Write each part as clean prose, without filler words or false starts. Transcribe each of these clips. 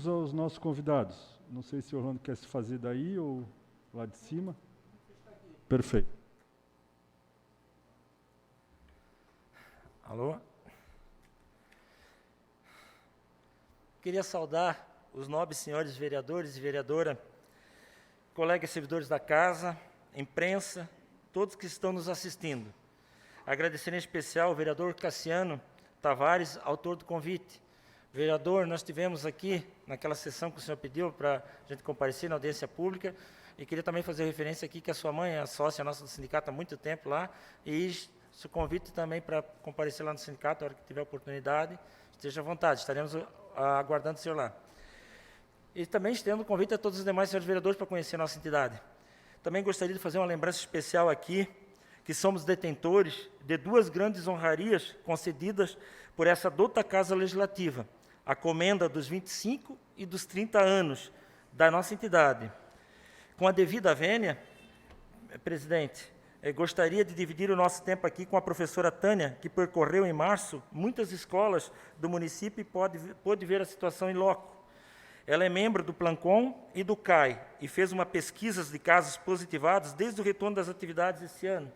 Aos nossos convidados. Não sei se o Orlando quer se fazer daí ou lá de cima. Perfeito. Alô? Queria saudar os nobres senhores vereadores e vereadora, colegas servidores da casa, imprensa, todos que estão nos assistindo. Agradecer em especial ao vereador Cassiano Tavares, autor do convite. Vereador, nós tivemos aqui, naquela sessão que o senhor pediu para a gente comparecer na audiência pública, e queria também fazer referência aqui que a sua mãe é sócia nossa do sindicato há muito tempo lá, e se convite também para comparecer lá no sindicato, a hora que tiver oportunidade, esteja à vontade, estaremos aguardando o senhor lá. E também estendo o convite a todos os demais senhores vereadores para conhecer a nossa entidade. Também gostaria de fazer uma lembrança especial aqui, que somos detentores de duas grandes honrarias concedidas por essa dota Casa Legislativa, a comenda dos 25 e dos 30 anos da nossa entidade. Com a devida vênia, presidente, gostaria de dividir o nosso tempo aqui com a professora Tânia, que percorreu em março muitas escolas do município e pôde ver a situação em loco. Ela é membro do Plancom e do CAI e fez uma pesquisa de casos positivados desde o retorno das atividades esse ano.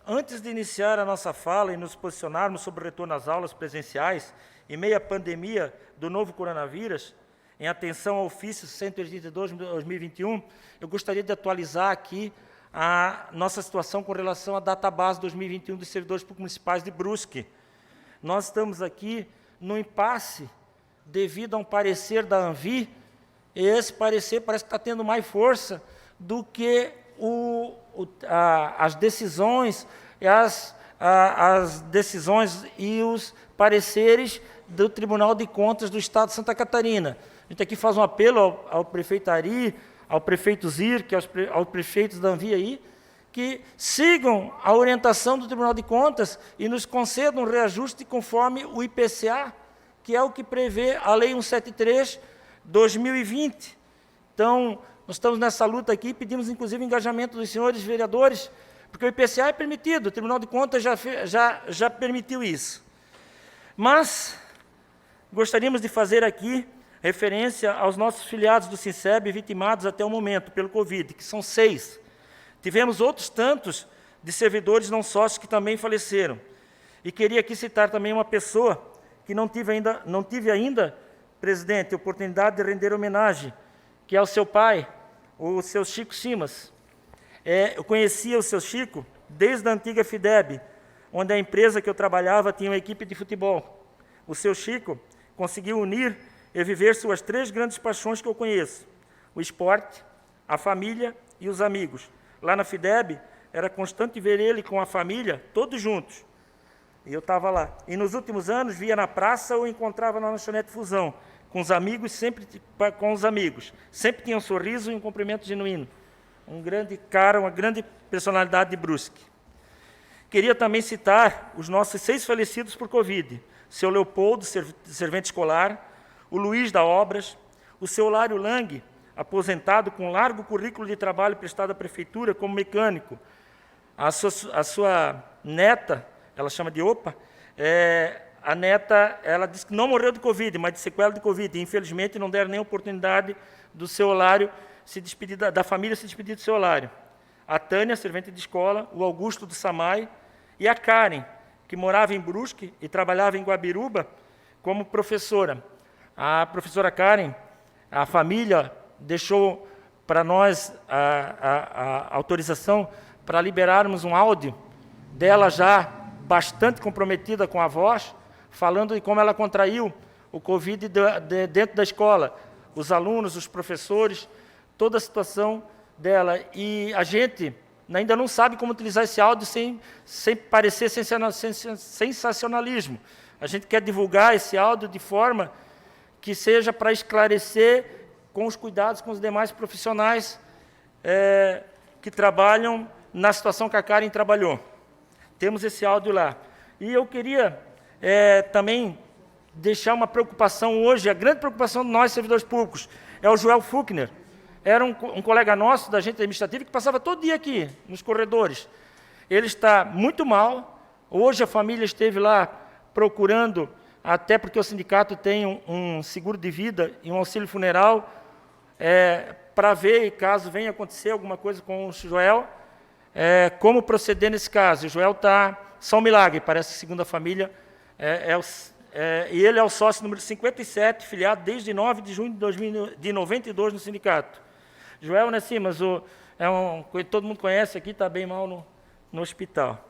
Antes de iniciar a nossa fala e nos posicionarmos sobre o retorno às aulas presenciais, em meio à pandemia do novo coronavírus, em atenção ao ofício 182 de 2021, eu gostaria de atualizar aqui a nossa situação com relação à database 2021 dos servidores públicos municipais de Brusque. Nós estamos aqui no impasse devido a um parecer da ANVI, e esse parecer parece que está tendo mais força do que as decisões e os pareceres do Tribunal de Contas do Estado de Santa Catarina. A gente aqui faz um apelo ao prefeito Ari, ao prefeito Zirk, aos prefeitos da ANVI aí, que sigam a orientação do Tribunal de Contas e nos concedam um reajuste conforme o IPCA, que é o que prevê a Lei 173/2020. Então, nós estamos nessa luta aqui, pedimos inclusive engajamento dos senhores vereadores, porque o IPCA é permitido, o Tribunal de Contas já permitiu isso. Mas gostaríamos de fazer aqui referência aos nossos filiados do Sinceb vitimados até o momento pelo Covid, que são 6. Tivemos outros tantos de servidores não sócios que também faleceram. E queria aqui citar também uma pessoa que não tive ainda, presidente, a oportunidade de render homenagem, que é o seu pai, o seu Chico Simas. Eu conhecia o seu Chico desde a antiga FIDEB, onde a empresa que eu trabalhava tinha uma equipe de futebol. O seu Chico conseguiu unir e viver suas 3 grandes paixões que eu conheço: o esporte, a família e os amigos. Lá na FIDEB, era constante ver ele com a família, todos juntos. E eu estava lá. E nos últimos anos, via na praça ou encontrava na lanchonete Fusão, com os amigos, sempre com os amigos. Sempre tinha um sorriso e um cumprimento genuíno. Um grande cara, uma grande personalidade de Brusque. Queria também citar os nossos 6 falecidos por Covid. Seu Leopoldo, servente escolar, o Luiz da Obras, o seu Lário Lang, aposentado com largo currículo de trabalho prestado à prefeitura como mecânico. A sua neta, ela chama de Opa, a neta, ela disse que não morreu de Covid, mas de sequela de Covid. E, infelizmente, não deram nem oportunidade do seu Lário se despedir, da família se despedir do seu Lário. A Tânia, servente de escola, o Augusto do Samai e a Karen, que morava em Brusque e trabalhava em Guabiruba como professora. A professora Karen, a família deixou para nós a autorização para liberarmos um áudio dela já bastante comprometida com a voz, falando de como ela contraiu o Covid dentro da escola, os alunos, os professores, toda a situação dela. E a gente ainda não sabe como utilizar esse áudio sem parecer sensacionalismo. A gente quer divulgar esse áudio de forma que seja para esclarecer com os cuidados com os demais profissionais que trabalham na situação que a Karen trabalhou. Temos esse áudio lá. E eu queria também deixar uma preocupação hoje, a grande preocupação de nós, servidores públicos, é o Joel Fuchner. Era um colega nosso, da agente administrativa, que passava todo dia aqui, nos corredores. Ele está muito mal. Hoje a família esteve lá procurando até porque o sindicato tem um seguro de vida e um auxílio funeral, para ver, caso venha acontecer alguma coisa com o Joel, como proceder nesse caso. O Joel está só um milagre, parece que segundo a família, e ele é o sócio número 57, filiado desde 9 de junho de 92 no sindicato. Joel, né, sim, mas todo mundo conhece aqui, está bem mal no hospital.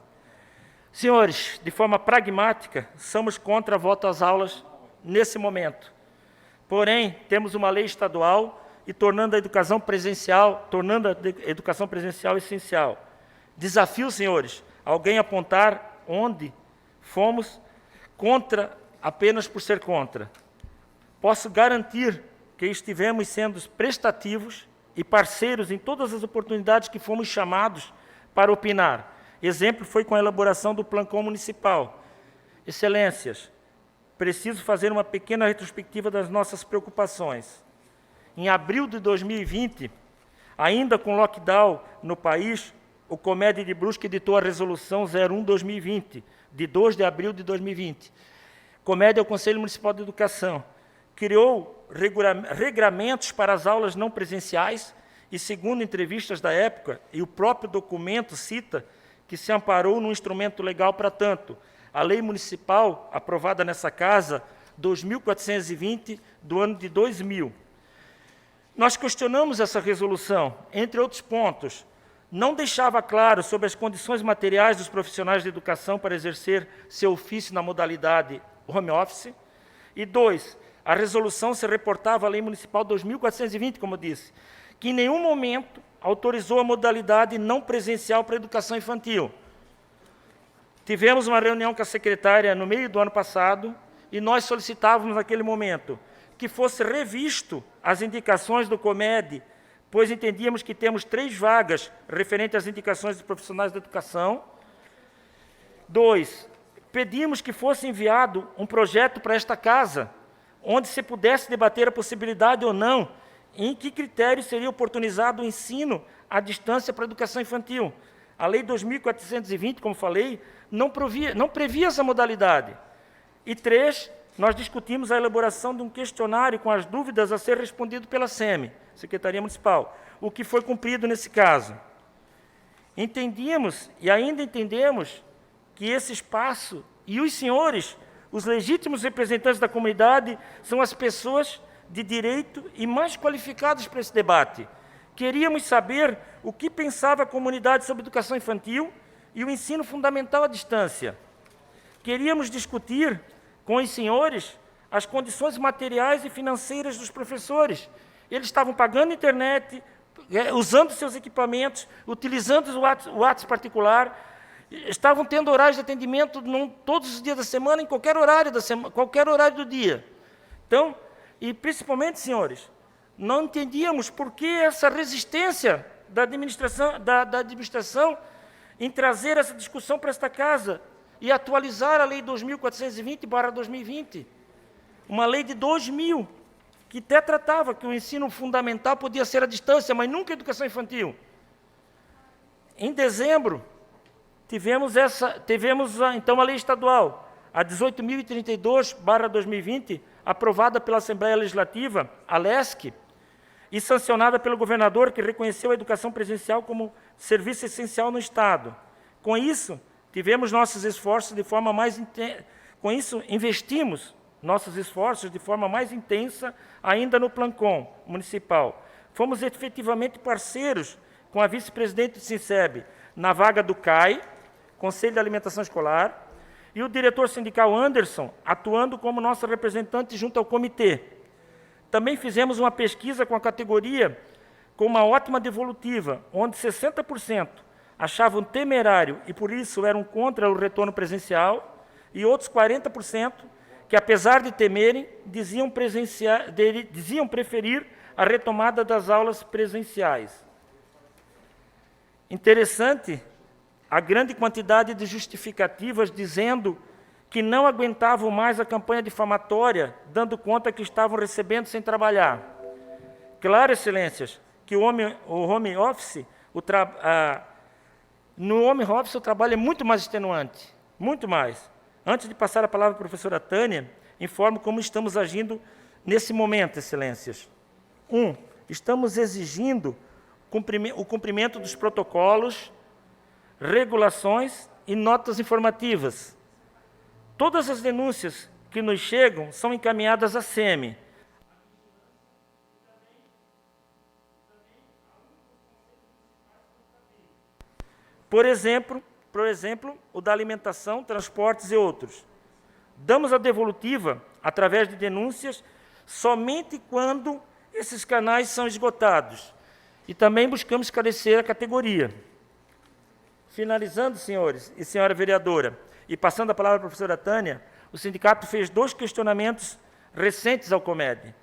Senhores, de forma pragmática, somos contra a volta às aulas nesse momento. Porém, temos uma lei estadual e tornando a educação presencial essencial. Desafio, senhores, alguém apontar onde fomos contra apenas por ser contra. Posso garantir que estivemos sendo prestativos e parceiros em todas as oportunidades que fomos chamados para opinar. Exemplo foi com a elaboração do Plancom Municipal. Excelências, preciso fazer uma pequena retrospectiva das nossas preocupações. Em abril de 2020, ainda com lockdown no país, o Comed de Brusque editou a Resolução 01/2020, de 2 de abril de 2020. Comed é o Conselho Municipal de Educação. Criou regramentos para as aulas não presenciais e, segundo entrevistas da época, e o próprio documento cita que se amparou num instrumento legal para tanto, a Lei Municipal, aprovada nessa Casa, 2.420, do ano de 2000. Nós questionamos essa resolução, entre outros pontos. Não deixava claro sobre as condições materiais dos profissionais de educação para exercer seu ofício na modalidade home office. E 2, a resolução se reportava à Lei Municipal 2.420, como eu disse, que em nenhum momento autorizou a modalidade não presencial para a educação infantil. Tivemos uma reunião com a secretária no meio do ano passado e nós solicitávamos naquele momento que fosse revisto as indicações do Comed, pois entendíamos que temos 3 vagas referentes às indicações dos profissionais da educação. 2, pedimos que fosse enviado um projeto para esta casa, onde se pudesse debater a possibilidade ou não, em que critério seria oportunizado o ensino à distância para a educação infantil. A Lei 2.420, como falei, não previa essa modalidade. E 3, nós discutimos a elaboração de um questionário com as dúvidas a ser respondido pela SEMI, Secretaria Municipal, o que foi cumprido nesse caso. Entendíamos e ainda entendemos que esse espaço e os senhores, os legítimos representantes da comunidade, são as pessoas de direito e mais qualificados para esse debate. Queríamos saber o que pensava a comunidade sobre educação infantil e o ensino fundamental à distância. Queríamos discutir com os senhores as condições materiais e financeiras dos professores. Eles estavam pagando internet, usando seus equipamentos, utilizando o WhatsApp particular, estavam tendo horários de atendimento todos os dias da semana, em qualquer horário do dia. Então, e principalmente, senhores, não entendíamos por que essa resistência da administração em trazer essa discussão para esta casa e atualizar a Lei 2.420/2020, uma lei de 2000, que até tratava que o ensino fundamental podia ser à distância, mas nunca a educação infantil. Em dezembro, tivemos então a lei estadual, a 18.032/2020, aprovada pela Assembleia Legislativa, a LESC, e sancionada pelo governador, que reconheceu a educação presencial como serviço essencial no Estado. Com isso, tivemos nossos esforços de forma mais intensa. Com isso, investimos nossos esforços de forma mais intensa ainda no Plancom Municipal. Fomos efetivamente parceiros com a vice-presidente do SINCEB na vaga do CAI, Conselho de Alimentação Escolar, e o diretor sindical Anderson, atuando como nosso representante junto ao comitê. Também fizemos uma pesquisa com a categoria com uma ótima devolutiva, onde 60% achavam temerário e, por isso, eram contra o retorno presencial, e outros 40% que, apesar de temerem, diziam preferir a retomada das aulas presenciais. Interessante a grande quantidade de justificativas dizendo que não aguentavam mais a campanha difamatória, dando conta que estavam recebendo sem trabalhar. Claro, excelências, que no home office o trabalho é muito mais extenuante, muito mais. Antes de passar a palavra à professora Tânia, informo como estamos agindo nesse momento, excelências. 1. Estamos exigindo o cumprimento dos protocolos, regulações e notas informativas. Todas as denúncias que nos chegam são encaminhadas à SEMI. Por exemplo, o da alimentação, transportes e outros. Damos a devolutiva, através de denúncias, somente quando esses canais são esgotados. E também buscamos esclarecer a categoria. Finalizando, senhores e senhora vereadora, e passando a palavra à professora Tânia, o sindicato fez 2 questionamentos recentes ao COMED.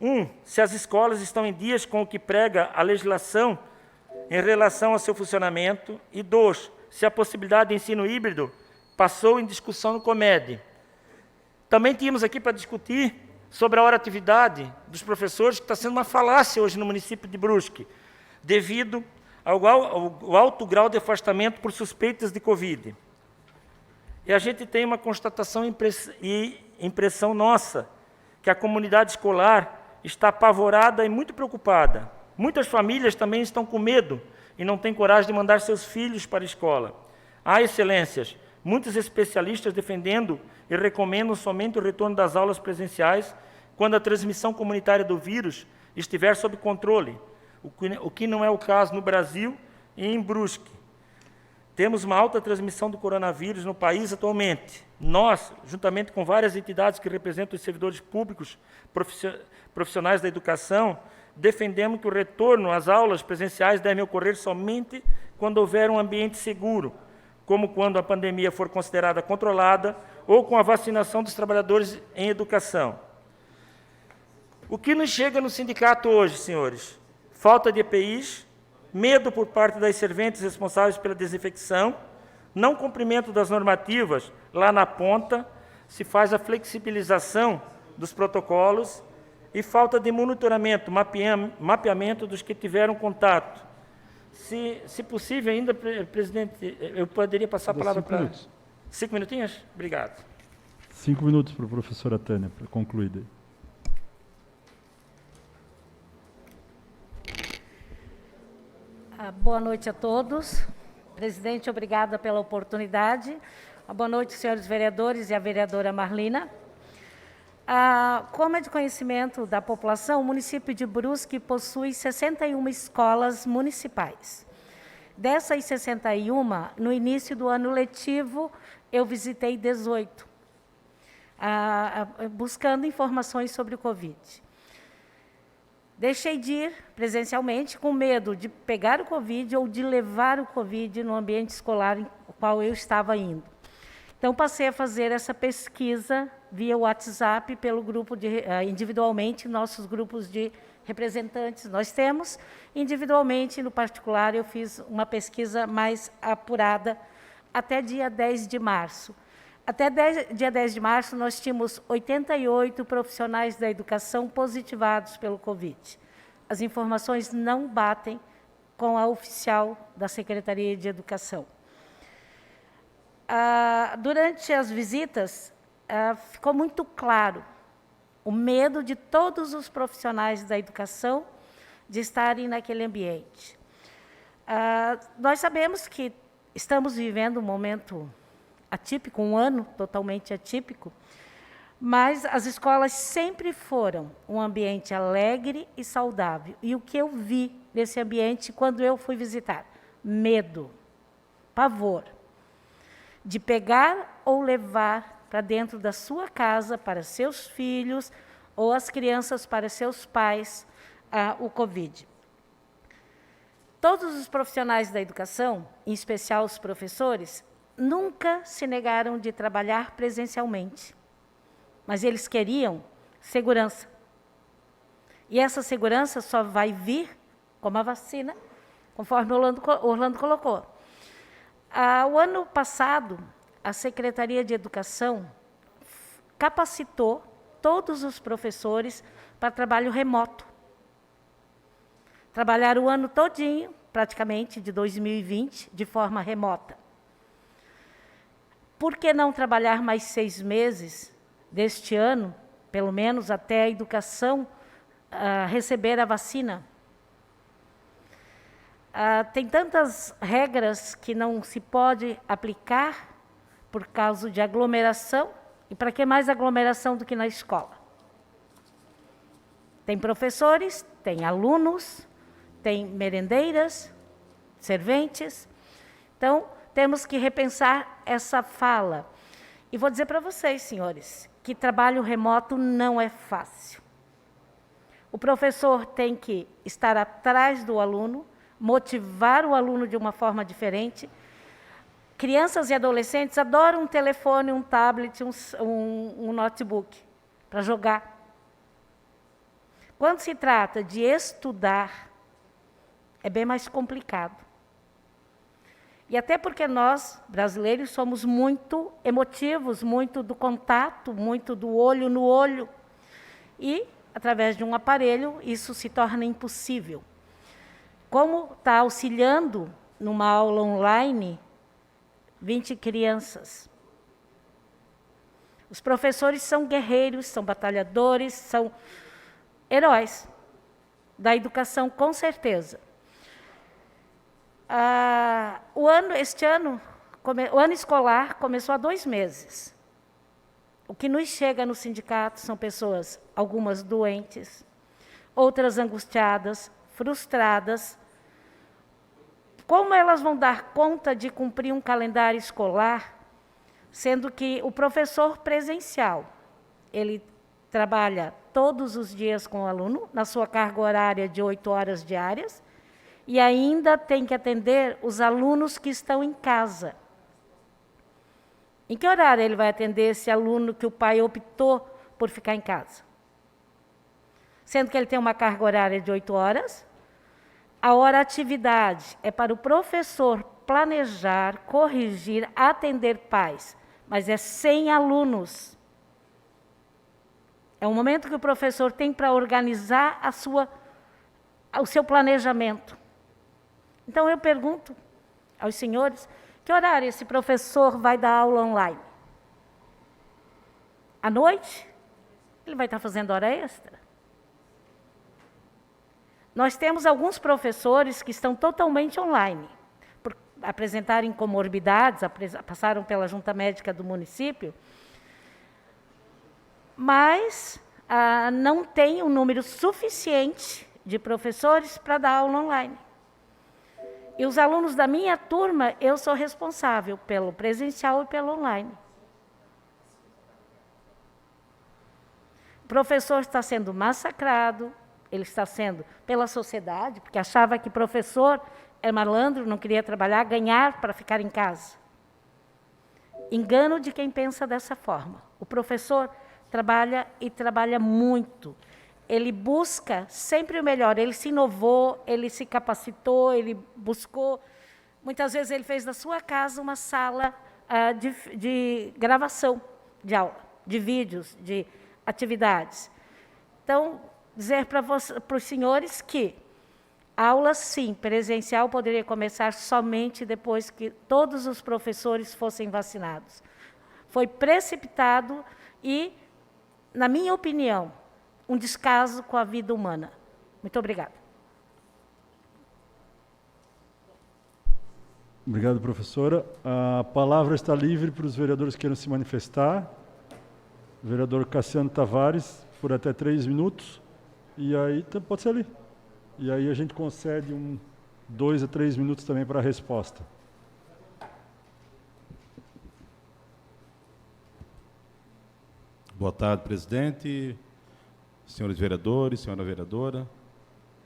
1. Se as escolas estão em dias com o que prega a legislação em relação ao seu funcionamento. E 2. Se a possibilidade de ensino híbrido passou em discussão no COMED. Também tínhamos aqui para discutir sobre a hora-atividade dos professores, que está sendo uma falácia hoje no município de Brusque, devido ao alto grau de afastamento por suspeitas de Covid. E a gente tem uma constatação e impressão nossa, que a comunidade escolar está apavorada e muito preocupada. Muitas famílias também estão com medo e não têm coragem de mandar seus filhos para a escola. Há, excelências, muitos especialistas defendendo e recomendam somente o retorno das aulas presenciais quando a transmissão comunitária do vírus estiver sob controle, o que não é o caso no Brasil e em Brusque. Temos uma alta transmissão do coronavírus no país atualmente. Nós, juntamente com várias entidades que representam os servidores públicos, profissionais da educação, defendemos que o retorno às aulas presenciais deve ocorrer somente quando houver um ambiente seguro, como quando a pandemia for considerada controlada ou com a vacinação dos trabalhadores em educação. O que nos chega no sindicato hoje, senhores? Falta de EPIs, medo por parte das serventes responsáveis pela desinfecção, não cumprimento das normativas lá na ponta, se faz a flexibilização dos protocolos e falta de monitoramento, mapeamento dos que tiveram contato. Se possível ainda, presidente, eu poderia passar a palavra para... 5 minutinhos? Obrigado. 5 minutos para a professora Tânia, para concluir daí. Boa noite a todos. Presidente, obrigada pela oportunidade. Boa noite, senhores vereadores e a vereadora Marlina. Como é de conhecimento da população, o município de Brusque possui 61 escolas municipais. Dessas 61, no início do ano letivo, eu visitei 18, buscando informações sobre o Covid. Deixei de ir presencialmente com medo de pegar o Covid ou de levar o Covid no ambiente escolar em qual eu estava indo. Então, passei a fazer essa pesquisa via WhatsApp, pelo grupo individualmente, nossos grupos de representantes nós temos. Individualmente, no particular, eu fiz uma pesquisa mais apurada até dia 10 de março. Até dia 10 de março, nós tínhamos 88 profissionais da educação positivados pelo Covid. As informações não batem com a oficial da Secretaria de Educação. Durante as visitas, ficou muito claro o medo de todos os profissionais da educação de estarem naquele ambiente. Nós sabemos que estamos vivendo um momento atípico, um ano totalmente atípico, mas as escolas sempre foram um ambiente alegre e saudável. E o que eu vi nesse ambiente quando eu fui visitar? Medo, pavor, de pegar ou levar para dentro da sua casa, para seus filhos, ou as crianças para seus pais, o Covid. Todos os profissionais da educação, em especial os professores, nunca se negaram de trabalhar presencialmente, mas eles queriam segurança. E essa segurança só vai vir com a vacina, conforme Orlando colocou. O ano passado, a Secretaria de Educação capacitou todos os professores para trabalho remoto. Trabalharam o ano todinho, praticamente, de 2020, de forma remota. Por que não trabalhar mais 6 meses deste ano, pelo menos até a educação receber a vacina. Tem tantas regras que não se pode aplicar por causa de aglomeração, e para que mais aglomeração do que na escola? Tem professores, tem alunos, tem merendeiras, serventes. Então, temos que repensar essa fala. E vou dizer para vocês, senhores, que trabalho remoto não é fácil. O professor tem que estar atrás do aluno, motivar o aluno de uma forma diferente. Crianças e adolescentes adoram um telefone, um tablet, um notebook para jogar. Quando se trata de estudar, é bem mais complicado. E até porque nós, brasileiros, somos muito emotivos, muito do contato, muito do olho no olho. E, através de um aparelho, isso se torna impossível. Como está auxiliando numa aula online 20 crianças? Os professores são guerreiros, são batalhadores, são heróis da educação, com certeza. O ano escolar começou há 2 meses. O que nos chega no sindicato são pessoas, algumas doentes, outras angustiadas, frustradas. Como elas vão dar conta de cumprir um calendário escolar, sendo que o professor presencial, ele trabalha todos os dias com o aluno, na sua carga horária de 8 horas diárias, e ainda tem que atender os alunos que estão em casa. Em que horário ele vai atender esse aluno que o pai optou por ficar em casa? Sendo que ele tem uma carga horária de 8 horas, a hora atividade é para o professor planejar, corrigir, atender pais, mas é sem alunos. É um momento que o professor tem para organizar o seu planejamento. Então, eu pergunto aos senhores, que horário esse professor vai dar aula online? À noite? Ele vai estar fazendo hora extra? Nós temos alguns professores que estão totalmente online, por apresentarem comorbidades, passaram pela junta médica do município, mas não tem um número suficiente de professores para dar aula online. E os alunos da minha turma, eu sou responsável pelo presencial e pelo online. O professor está sendo massacrado, ele está sendo pela sociedade, porque achava que professor é malandro, não queria trabalhar, ganhar para ficar em casa. Engano de quem pensa dessa forma. O professor trabalha e trabalha muito. Ele busca sempre o melhor, ele se inovou, ele se capacitou, ele buscou. Muitas vezes ele fez da sua casa uma sala de gravação de aula, de vídeos, de atividades. Então, dizer para os senhores que a aula, sim, presencial poderia começar somente depois que todos os professores fossem vacinados. Foi precipitado e, na minha opinião, um descaso com a vida humana. Muito obrigada. Obrigado, professora. A palavra está livre para os vereadores que queiram se manifestar. O vereador Cassiano Tavares, por até 3 minutos. E aí, pode ser ali. E aí a gente concede 2 a 3 minutos também para a resposta. Boa tarde, presidente, senhores vereadores, senhora vereadora,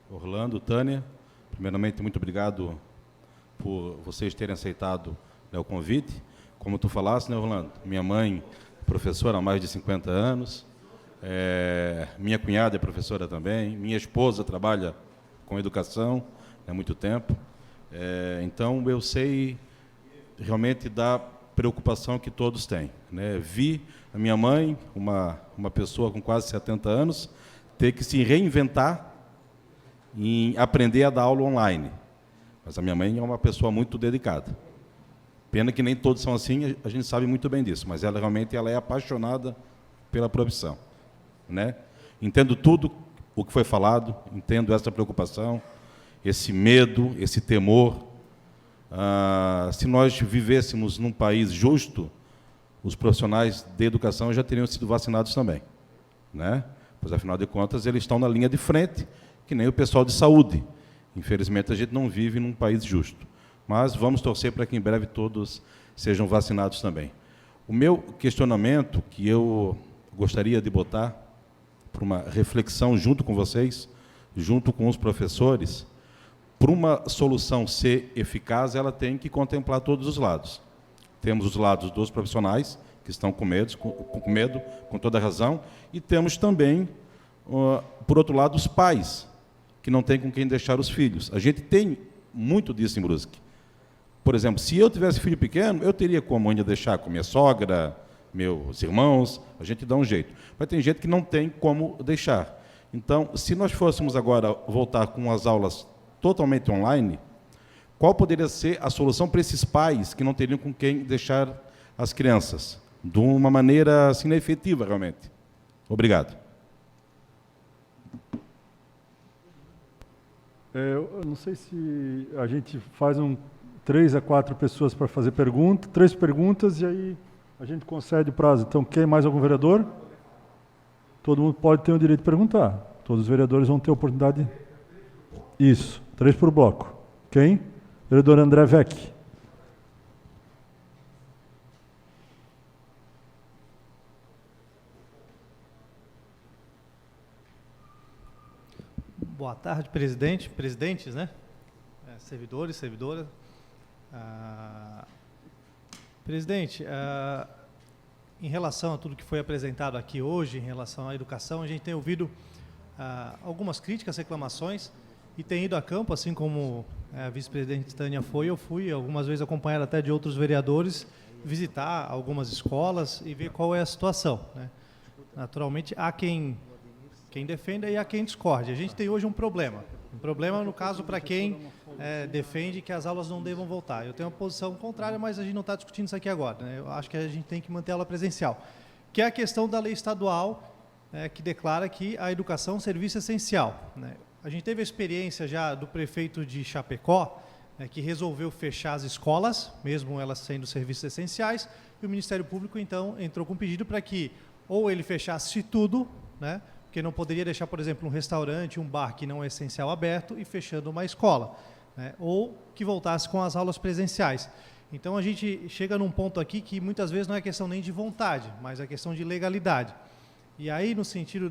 Orlando, Tânia. Primeiramente, muito obrigado por vocês terem aceitado, né, o convite. Como tu falaste, né, Orlando? Minha mãe é professora há mais de 50 anos, minha cunhada é professora também, minha esposa trabalha com educação há muito tempo. Então, eu sei realmente da preocupação que todos têm, né? Vi a minha mãe, uma pessoa com quase 70 anos, ter que se reinventar em aprender a dar aula online. Mas a minha mãe é uma pessoa muito dedicada. Pena que nem todos são assim, a gente sabe muito bem disso, mas ela realmente é apaixonada pela profissão, né? Entendo tudo o que foi falado, entendo essa preocupação, esse medo, esse temor. Se nós vivêssemos num país justo, os profissionais de educação já teriam sido vacinados também, né? Pois, afinal de contas, eles estão na linha de frente, que nem o pessoal de saúde. Infelizmente, a gente não vive num país justo. Mas vamos torcer para que, em breve, todos sejam vacinados também. O meu questionamento, que eu gostaria de botar para uma reflexão junto com vocês, junto com os professores, para uma solução ser eficaz, ela tem que contemplar todos os lados. Temos os lados dos profissionais, que estão com medo, com toda razão, e temos também, por outro lado, os pais, que não têm com quem deixar os filhos. A gente tem muito disso em Brusque. Por exemplo, se eu tivesse filho pequeno, eu teria como ainda deixar com minha sogra, meus irmãos, a gente dá um jeito. Mas tem gente que não tem como deixar. Então, se nós fôssemos agora voltar com as aulas totalmente online, qual poderia ser a solução para esses pais que não teriam com quem deixar as crianças? De uma maneira assim, efetiva, realmente. Obrigado. Eu não sei se a gente faz 3 a 4 pessoas para fazer pergunta, 3 perguntas, e aí a gente concede o prazo. Então, quem mais algum vereador? Todo mundo pode ter o direito de perguntar. Todos os vereadores vão ter a oportunidade. Isso, 3 por bloco. Quem? Vereador André Vec. Boa tarde, presidente, presidentes, né? Servidores, servidoras. Presidente, em relação a tudo que foi apresentado aqui hoje, em relação à educação, a gente tem ouvido algumas críticas, reclamações, e tem ido a campo, assim como a vice-presidente Tânia foi, eu fui algumas vezes acompanhado até de outros vereadores, visitar algumas escolas e ver qual é a situação, né? Naturalmente, há quem defenda e há quem discorde. A gente tem hoje um problema no caso para quem defende que as aulas não devam voltar. Eu tenho uma posição contrária, mas a gente não está discutindo isso aqui agora, né? Eu acho que a gente tem que manter a aula presencial, que é a questão da lei estadual, que declara que a educação é um serviço essencial, né? A gente teve a experiência já do prefeito de Chapecó, que resolveu fechar as escolas, mesmo elas sendo serviços essenciais, e o Ministério Público, então, entrou com um pedido para que ou ele fechasse tudo, né? Porque não poderia deixar, por exemplo, um restaurante, um bar que não é essencial aberto e fechando uma escola, né? Ou que voltasse com as aulas presenciais. Então, a gente chega num ponto aqui que muitas vezes não é questão nem de vontade, mas é questão de legalidade. E aí, no sentido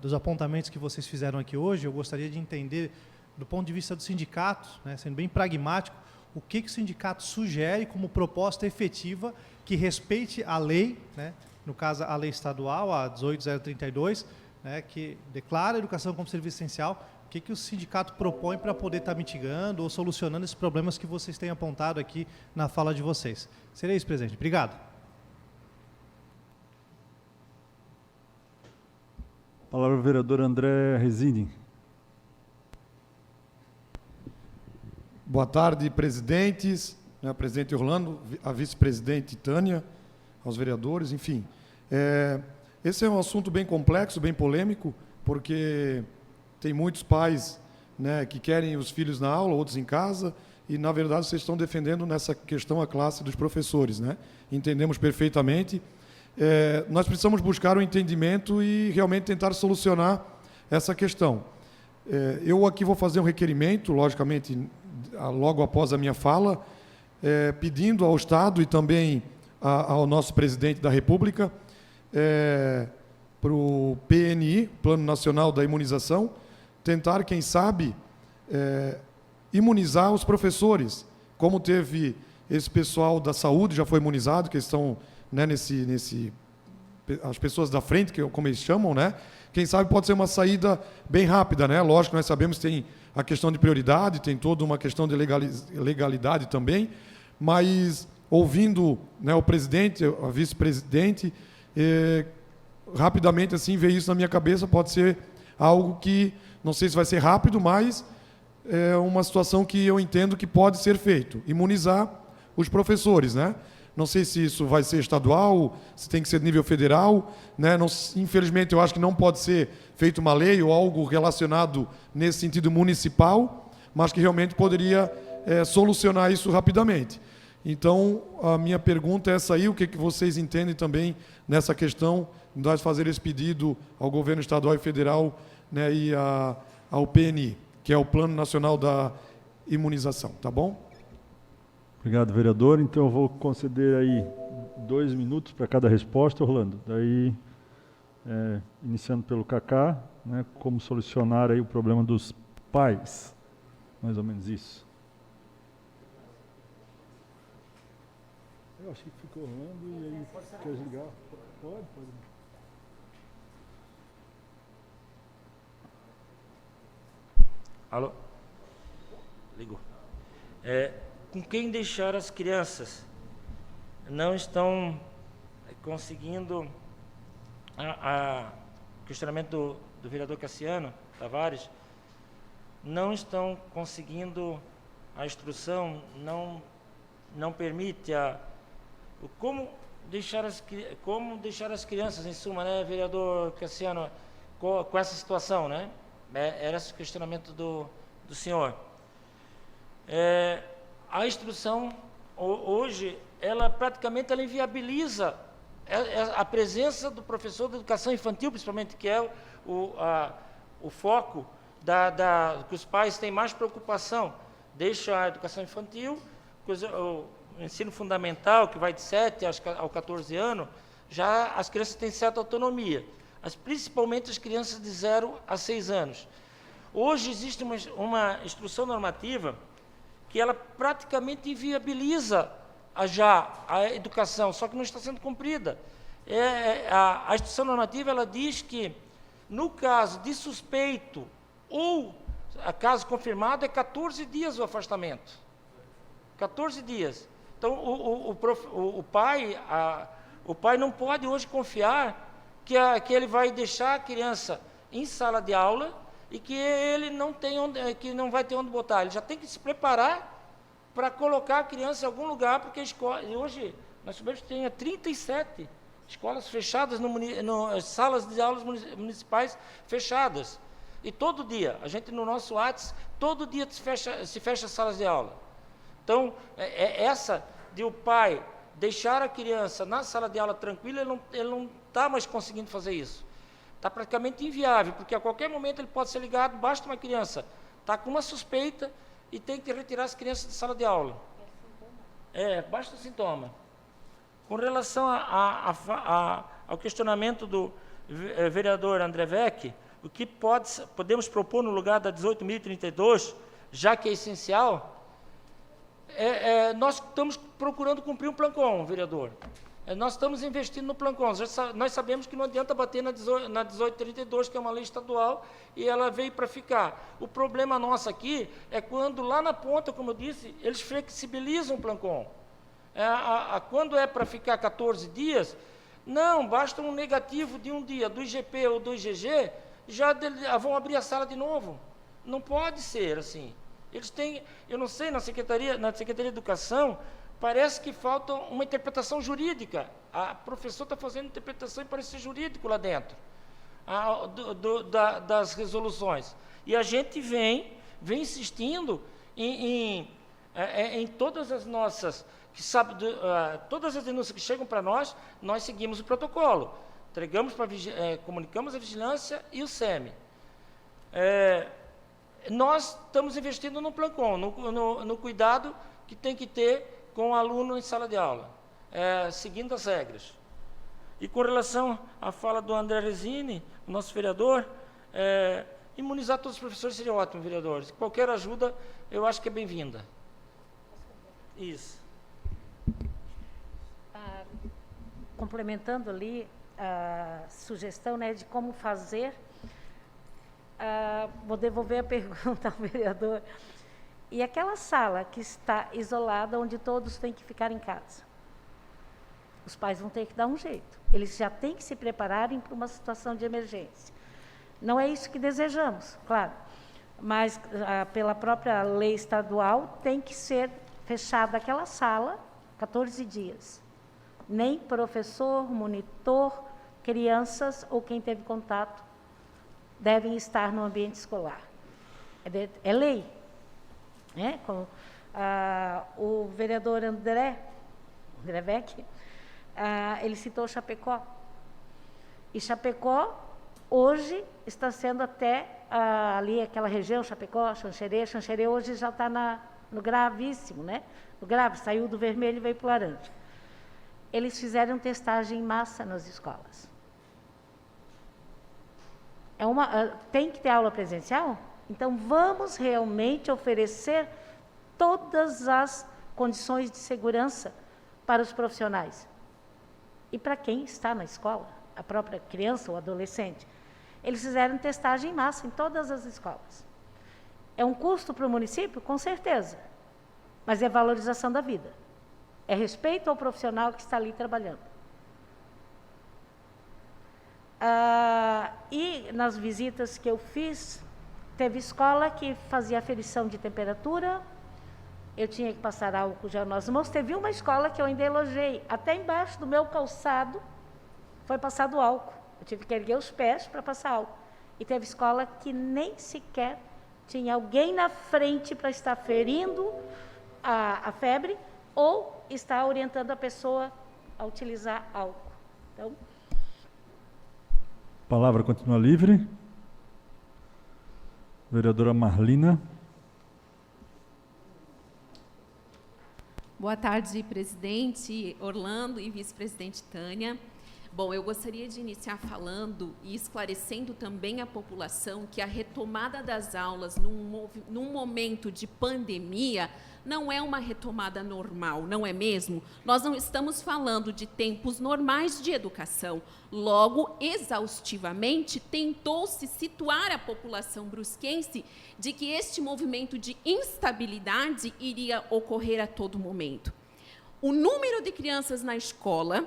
dos apontamentos que vocês fizeram aqui hoje, eu gostaria de entender, do ponto de vista do sindicato, né, sendo bem pragmático, o que o sindicato sugere como proposta efetiva que respeite a lei, né, no caso, a lei estadual, a 18.032, né, que declara a educação como serviço essencial. O que o sindicato propõe para poder estar mitigando ou solucionando esses problemas que vocês têm apontado aqui na fala de vocês? Seria isso, presidente. Obrigado. Palavra ao vereador André Resini. Boa tarde, presidentes, né, presidente Orlando, a vice-presidente Tânia, aos vereadores, enfim. Esse é um assunto bem complexo, bem polêmico, porque tem muitos pais, né, que querem os filhos na aula, outros em casa, e, na verdade, vocês estão defendendo nessa questão a classe dos professores, né? Entendemos perfeitamente. Nós precisamos buscar um entendimento e realmente tentar solucionar essa questão. Eu aqui vou fazer um requerimento, logicamente, logo após a minha fala, pedindo ao Estado e também ao nosso presidente da República, para o PNI, Plano Nacional da Imunização, tentar, quem sabe, imunizar os professores, como teve esse pessoal da saúde, já foi imunizado, que estão, né, as pessoas da frente, como eles chamam, né? Quem sabe pode ser uma saída bem rápida, né? Lógico, nós sabemos que tem a questão de prioridade, tem toda uma questão de legalidade também, mas ouvindo, né, o presidente, a vice-presidente, rapidamente assim ver isso na minha cabeça, pode ser algo que, não sei se vai ser rápido, mas é uma situação que eu entendo que pode ser feito, imunizar os professores, né? Não sei se isso vai ser estadual, se tem que ser nível federal, né? Infelizmente, eu acho que não pode ser feita uma lei ou algo relacionado nesse sentido municipal, mas que realmente poderia solucionar isso rapidamente. Então, a minha pergunta é essa aí, o que vocês entendem também nessa questão de nós fazer esse pedido ao governo estadual e federal, né, e ao PNI, que é o Plano Nacional da Imunização, tá bom? Obrigado, vereador. Então, eu vou conceder aí 2 minutos para cada resposta, Orlando. Daí, iniciando pelo Cacá, né, como solucionar aí o problema dos pais. Mais ou menos isso. Eu achei que ficou Orlando e aí quer desligar? Pode. Alô? Ligou. Com quem deixar as crianças não estão conseguindo questionamento do vereador Cassiano Tavares, não estão conseguindo a instrução, não permite como deixar as crianças, em suma, né, vereador Cassiano, com essa situação, né? Era esse o questionamento do senhor. A instrução, hoje, ela praticamente inviabiliza a presença do professor de educação infantil, principalmente, que é o foco que os pais têm mais preocupação. Deixa a educação infantil, o ensino fundamental, que vai de 7 ao 14 anos, já as crianças têm certa autonomia, mas principalmente as crianças de 0 a 6 anos. Hoje existe uma instrução normativa que ela praticamente inviabiliza a educação, só que não está sendo cumprida. A instrução normativa, ela diz que, no caso de suspeito ou a caso confirmado, é 14 dias o afastamento. 14 dias. Então, o pai não pode hoje confiar que ele vai deixar a criança em sala de aula e que ele que não vai ter onde botar. Ele já tem que se preparar para colocar a criança em algum lugar, porque hoje nós sabemos que tem 37 escolas fechadas, salas de aulas municipais fechadas. E todo dia, a gente no nosso WhatsApp, todo dia se fecha salas de aula. Então, essa de o pai deixar a criança na sala de aula tranquila, ele não está mais conseguindo fazer isso. Está praticamente inviável, porque a qualquer momento ele pode ser ligado, basta uma criança estar com uma suspeita e tem que retirar as crianças da sala de aula. Basta o sintoma. Com relação ao questionamento do vereador André Vec, o que podemos propor no lugar da 18.032, já que é essencial, nós estamos procurando cumprir um Plancom, vereador. Nós estamos investindo no Plancom. Nós sabemos que não adianta bater na 1832, que é uma lei estadual, e ela veio para ficar. O problema nosso aqui é quando, lá na ponta, como eu disse, eles flexibilizam o Plancom. Quando é para ficar 14 dias, não, basta um negativo de um dia, do IGP ou do IgG, já vão abrir a sala de novo. Não pode ser assim. Eles têm, eu não sei, na Secretaria de Educação, parece que falta uma interpretação jurídica. A professora está fazendo interpretação e parece ser jurídico lá dentro das resoluções. E a gente vem insistindo em todas as nossas, todas as denúncias que chegam para nós seguimos o protocolo. Comunicamos a vigilância e o SEMI. Nós estamos investindo no Plancom, no cuidado que tem que ter com o aluno em sala de aula, seguindo as regras. E com relação à fala do André Resini, nosso vereador, imunizar todos os professores seria ótimo, vereadores. Qualquer ajuda, eu acho que é bem-vinda. Isso. Complementando ali a sugestão, né, de como fazer, vou devolver a pergunta ao vereador. E aquela sala que está isolada, onde todos têm que ficar em casa? Os pais vão ter que dar um jeito. Eles já têm que se prepararem para uma situação de emergência. Não é isso que desejamos, claro. Mas, pela própria lei estadual, tem que ser fechada aquela sala 14 dias. nem professor, monitor, crianças ou quem teve contato devem estar no ambiente escolar. É lei. Né? O vereador André Beck, ele citou Chapecó. E Chapecó, hoje, está sendo até ali aquela região, Chapecó, Xanxerê hoje já está no gravíssimo, né? No grave, saiu do vermelho e veio para o laranja. Eles fizeram testagem em massa nas escolas. Tem que ter aula presencial? Então, vamos realmente oferecer todas as condições de segurança para os profissionais. E para quem está na escola, a própria criança ou adolescente. Eles fizeram testagem em massa em todas as escolas. É um custo para o município? Com certeza. Mas é valorização da vida. É respeito ao profissional que está ali trabalhando. E nas visitas que eu fiz, teve escola que fazia aferição de temperatura, eu tinha que passar álcool gel nas mãos. Teve uma escola que eu ainda elogiei, até embaixo do meu calçado foi passado álcool. Eu tive que erguer os pés para passar álcool. E teve escola que nem sequer tinha alguém na frente para estar ferindo a febre ou estar orientando a pessoa a utilizar álcool. Então, A palavra continua livre. Vereadora Marlina. Boa tarde, presidente Orlando e vice-presidente Tânia. Bom, eu gostaria de iniciar falando e esclarecendo também a população que a retomada das aulas num momento de pandemia não é uma retomada normal, não é mesmo? Nós não estamos falando de tempos normais de educação. Logo, exaustivamente, tentou-se situar a população brusquense de que este movimento de instabilidade iria ocorrer a todo momento. O número de crianças na escola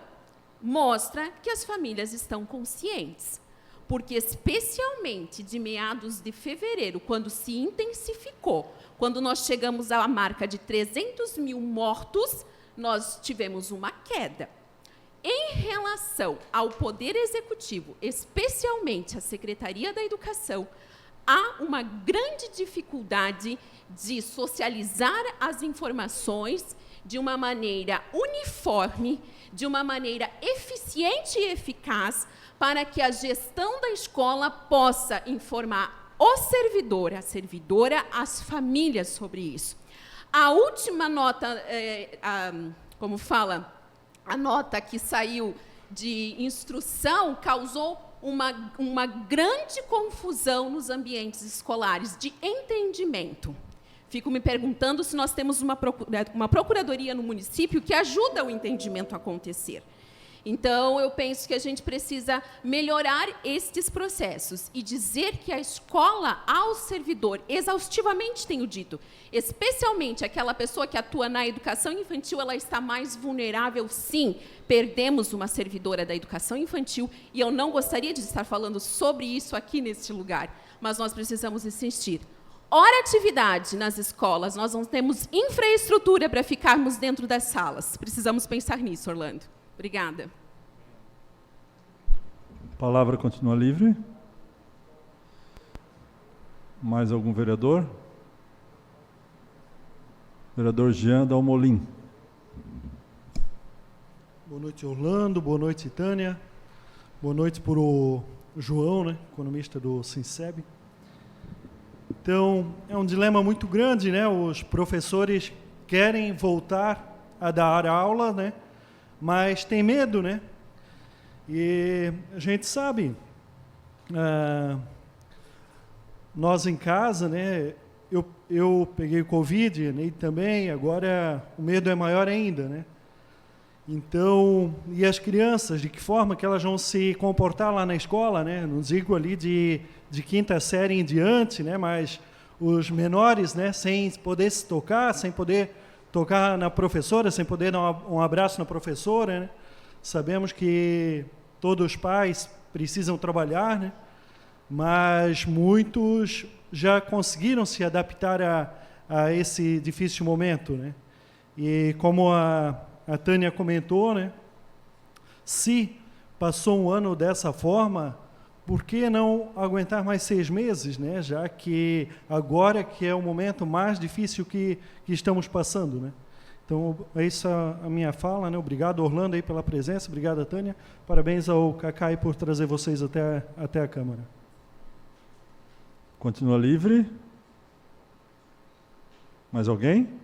mostra que as famílias estão conscientes, porque especialmente de meados de fevereiro, quando se intensificou, quando nós chegamos à marca de 300 mil mortos, nós tivemos uma queda. Em relação ao Poder Executivo, especialmente a Secretaria da Educação, há uma grande dificuldade de socializar as informações de uma maneira uniforme, de uma maneira eficiente e eficaz, para que a gestão da escola possa informar o servidor, a servidora, as famílias sobre isso. A última nota, a nota que saiu de instrução causou uma grande confusão nos ambientes escolares, de entendimento. Fico me perguntando se nós temos uma procuradoria no município que ajuda o entendimento a acontecer. Então, eu penso que a gente precisa melhorar estes processos e dizer que a escola, ao servidor, exaustivamente tenho dito, especialmente aquela pessoa que atua na educação infantil, ela está mais vulnerável, sim. Perdemos uma servidora da educação infantil e eu não gostaria de estar falando sobre isso aqui neste lugar, mas nós precisamos insistir. Hora atividade nas escolas, nós não temos infraestrutura para ficarmos dentro das salas. Precisamos pensar nisso, Orlando. Obrigada. A palavra continua livre. Mais algum vereador? Vereador Jean Dalmolin. Boa noite, Orlando. Boa noite, Tânia. Boa noite para o João, né, economista do Sinceb. Então, é um dilema muito grande, né? Os professores querem voltar a dar aula, né? Mas tem medo, né? E a gente sabe, nós em casa, né? Eu peguei o Covid, né, também, agora o medo é maior ainda, né? Então, e as crianças, de que forma que elas vão se comportar lá na escola, né? Não digo ali de quinta série em diante, né? Mas os menores, né? Sem poder se tocar, sem poder tocar na professora, sem poder dar um abraço na professora, né? Sabemos que todos os pais precisam trabalhar, né? Mas muitos já conseguiram se adaptar a esse difícil momento, né? E como a Tânia comentou, né? Se passou um ano dessa forma, por que não aguentar mais 6 meses, né? Já que agora que é o momento mais difícil que estamos passando, né? Então, é isso a minha fala, né? Obrigado, Orlando, aí, pela presença. Obrigado, Tânia. Parabéns ao Cacá por trazer vocês até a Câmara. Continua livre. Mais alguém?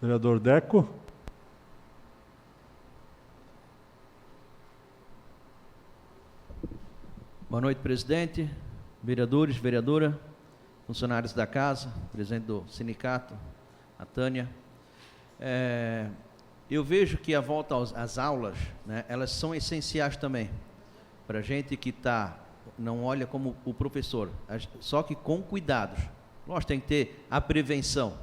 Vereador Deco. Boa noite, presidente, vereadores, vereadora, funcionários da casa, presidente do sindicato, a Tânia. Eu vejo que a volta às aulas, né, elas são essenciais também, para a gente que não olha como o professor, só que com cuidados. Nós tem que ter a prevenção,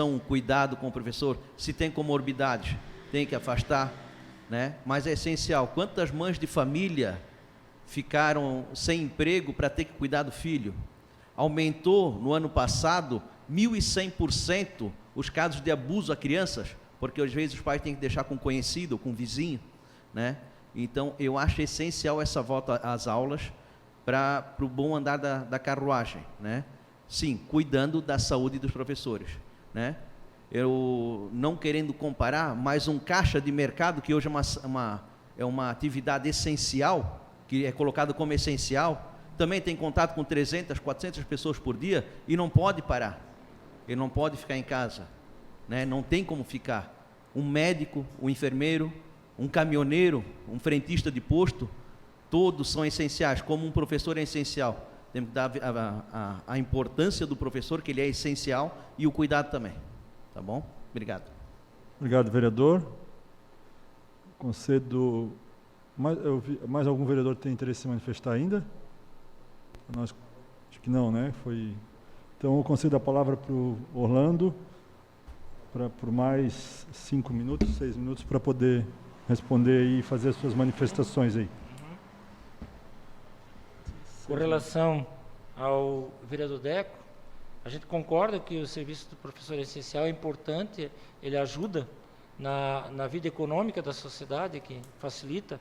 um cuidado com o professor, se tem comorbidades, tem que afastar, né? Mas é essencial. Quantas mães de família ficaram sem emprego para ter que cuidar do filho? Aumentou no ano passado 1.100% os casos de abuso a crianças, porque às vezes os pais têm que deixar com conhecido ou com vizinho, né? Então eu acho essencial essa volta às aulas para o bom andar da carruagem, né? Sim, cuidando da saúde dos professores, né? Eu não querendo comparar, mas um caixa de mercado, que hoje é uma atividade essencial, que é colocado como essencial, também tem contato com 300, 400 pessoas por dia e não pode parar. Ele não pode ficar em casa, né? Não tem como ficar. Um médico, um enfermeiro, um caminhoneiro, um frentista de posto, todos são essenciais, como um professor é essencial. Temos que dar a importância do professor, que ele é essencial, e o cuidado também. Tá bom? Obrigado. Obrigado, vereador. Concedo... Mais algum vereador tem interesse em se manifestar ainda? Acho que não, né? Então, eu concedo a palavra para o Orlando, por mais 5 minutos, 6 minutos, para poder responder e fazer as suas manifestações aí. Com relação ao vereador Deco, a gente concorda que o serviço do professor é essencial, é importante, ele ajuda na vida econômica da sociedade, que facilita,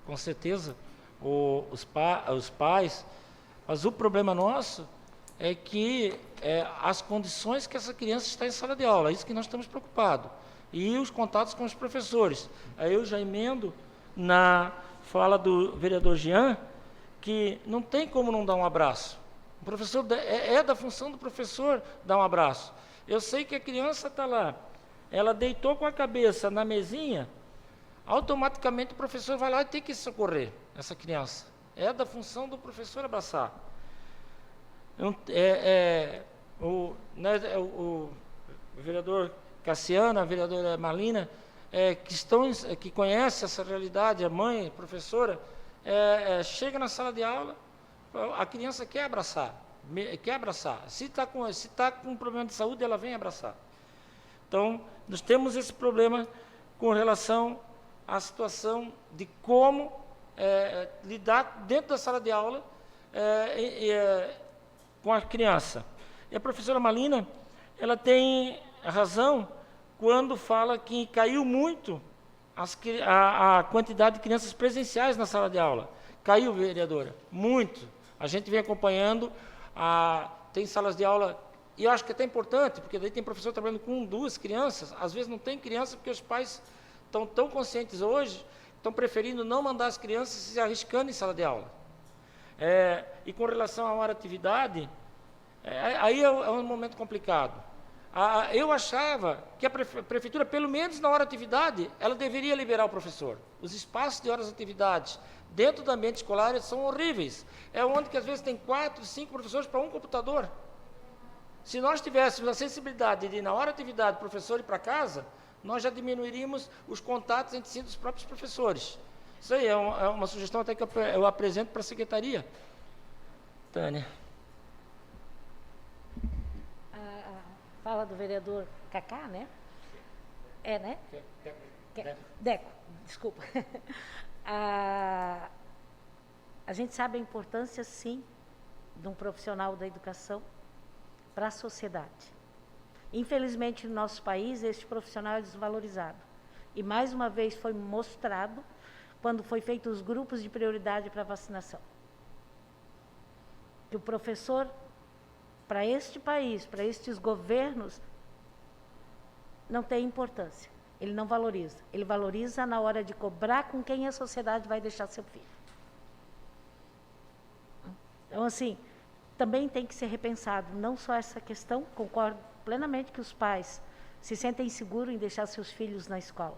com certeza, os pais. Mas o problema nosso é que as condições que essa criança está em sala de aula, é isso que nós estamos preocupados. E os contatos com os professores. Aí eu já emendo na fala do vereador Jean, que não tem como não dar um abraço. O professor é da função do professor dar um abraço. Eu sei que a criança está lá, ela deitou com a cabeça na mesinha, automaticamente o professor vai lá e tem que socorrer essa criança. É da função do professor abraçar. O vereador Cassiano, a vereadora Marlina, que conhece essa realidade, a mãe, a professora, chega na sala de aula, a criança quer abraçar. Se está com um problema de saúde, ela vem abraçar. Então, nós temos esse problema com relação à situação de como lidar dentro da sala de aula com a criança. E a professora Marlina, ela tem razão quando fala que caiu muito a quantidade de crianças presenciais na sala de aula. Caiu, vereadora, muito. A gente vem acompanhando, tem salas de aula, e eu acho que é até importante, porque daí tem professor trabalhando com 2 crianças, às vezes não tem criança, porque os pais estão tão conscientes hoje, estão preferindo não mandar as crianças se arriscando em sala de aula. E com relação à hora atividade, aí é um momento complicado. Eu achava que a prefeitura, pelo menos na hora atividade, ela deveria liberar o professor. Os espaços de horas de atividade dentro do ambiente escolar são horríveis. É onde que às vezes tem 4, 5 professores para um computador. Se nós tivéssemos a sensibilidade de, na hora de atividade, o professor ir para casa, nós já diminuiríamos os contatos entre si dos próprios professores. Isso aí é uma sugestão até que eu apresento para a secretaria. Tânia. Fala do vereador Cacá, né? Né? Deco, desculpa. A gente sabe a importância, sim, de um profissional da educação para a sociedade. Infelizmente, no nosso país, este profissional é desvalorizado. E, mais uma vez, foi mostrado quando foi feito os grupos de prioridade para vacinação. Que o professor, para este país, para estes governos, não tem importância. Ele não valoriza. Ele valoriza na hora de cobrar com quem a sociedade vai deixar seu filho. Então, assim, também tem que ser repensado, não só essa questão, concordo plenamente que os pais se sentem seguros em deixar seus filhos na escola,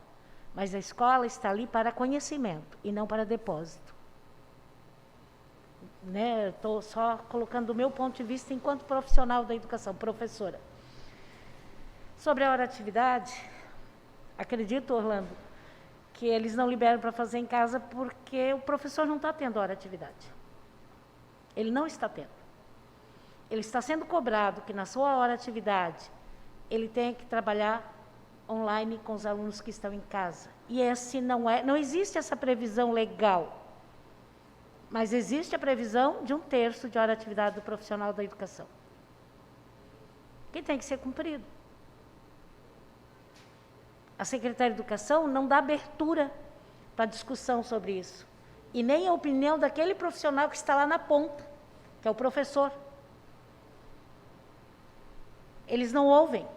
mas a escola está ali para conhecimento e não para depósito. Né? Estou só colocando o meu ponto de vista enquanto profissional da educação, professora. Sobre a hora atividade, acredito, Orlando, que eles não liberam para fazer em casa porque o professor não está tendo hora atividade. Ele não está tendo. Ele está sendo cobrado que na sua hora atividade ele tenha que trabalhar online com os alunos que estão em casa. E esse não existe essa previsão legal. Mas existe a previsão de 1/3 de hora atividade do profissional da educação, que tem que ser cumprido. A Secretaria de Educação não dá abertura para discussão sobre isso. E nem a opinião daquele profissional que está lá na ponta, que é o professor. Eles não ouvem.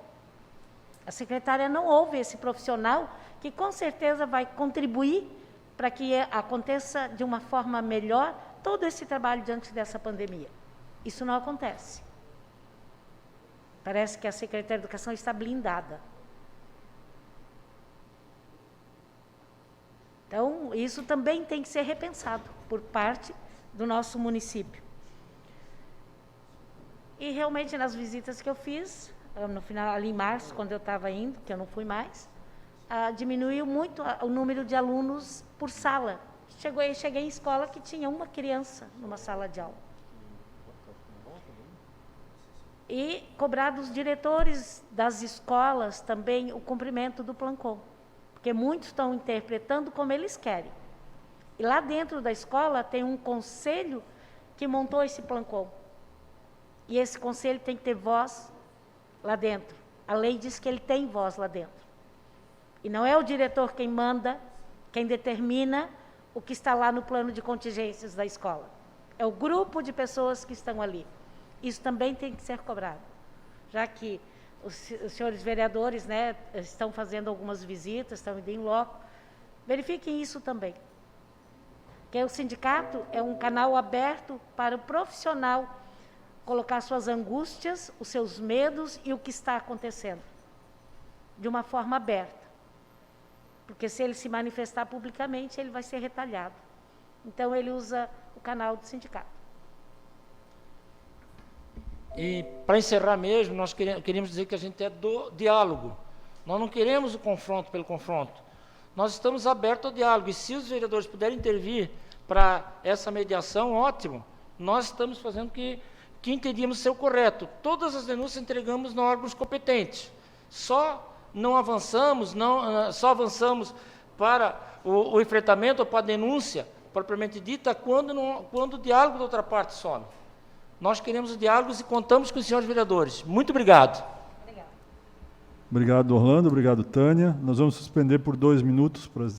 A secretária não ouve esse profissional que com certeza vai contribuir para que aconteça de uma forma melhor todo esse trabalho diante dessa pandemia. Isso não acontece. Parece que a Secretaria de Educação está blindada. Então, isso também tem que ser repensado por parte do nosso município. E realmente nas visitas que eu fiz, no final, ali em março, quando eu estava indo, que eu não fui mais, diminuiu muito o número de alunos por sala. Cheguei em escola que tinha uma criança numa sala de aula. E cobrar dos diretores das escolas também o cumprimento do Plancom, porque muitos estão interpretando como eles querem. E lá dentro da escola tem um conselho que montou esse Plancom. E esse conselho tem que ter voz lá dentro. A lei diz que ele tem voz lá dentro. E não é o diretor quem manda, quem determina o que está lá no plano de contingências da escola. É o grupo de pessoas que estão ali. Isso também tem que ser cobrado. Já que os senhores vereadores, né, estão fazendo algumas visitas, estão indo em loco, verifiquem isso também. Que o sindicato é um canal aberto para o profissional colocar suas angústias, os seus medos e o que está acontecendo, de uma forma aberta. Porque se ele se manifestar publicamente, ele vai ser retalhado. Então, ele usa o canal do sindicato. E, para encerrar mesmo, nós queríamos dizer que a gente é do diálogo. Nós não queremos o confronto pelo confronto. Nós estamos abertos ao diálogo. E se os vereadores puderem intervir para essa mediação, ótimo. Nós estamos fazendo o que entendíamos ser o correto. Todas as denúncias entregamos nos órgãos competentes. Só avançamos para o enfrentamento ou para a denúncia, propriamente dita, quando o diálogo da outra parte some. Nós queremos o diálogo e contamos com os senhores vereadores. Muito obrigado. Obrigado, Orlando. Obrigado, Tânia. Nós vamos suspender por 2 minutos para as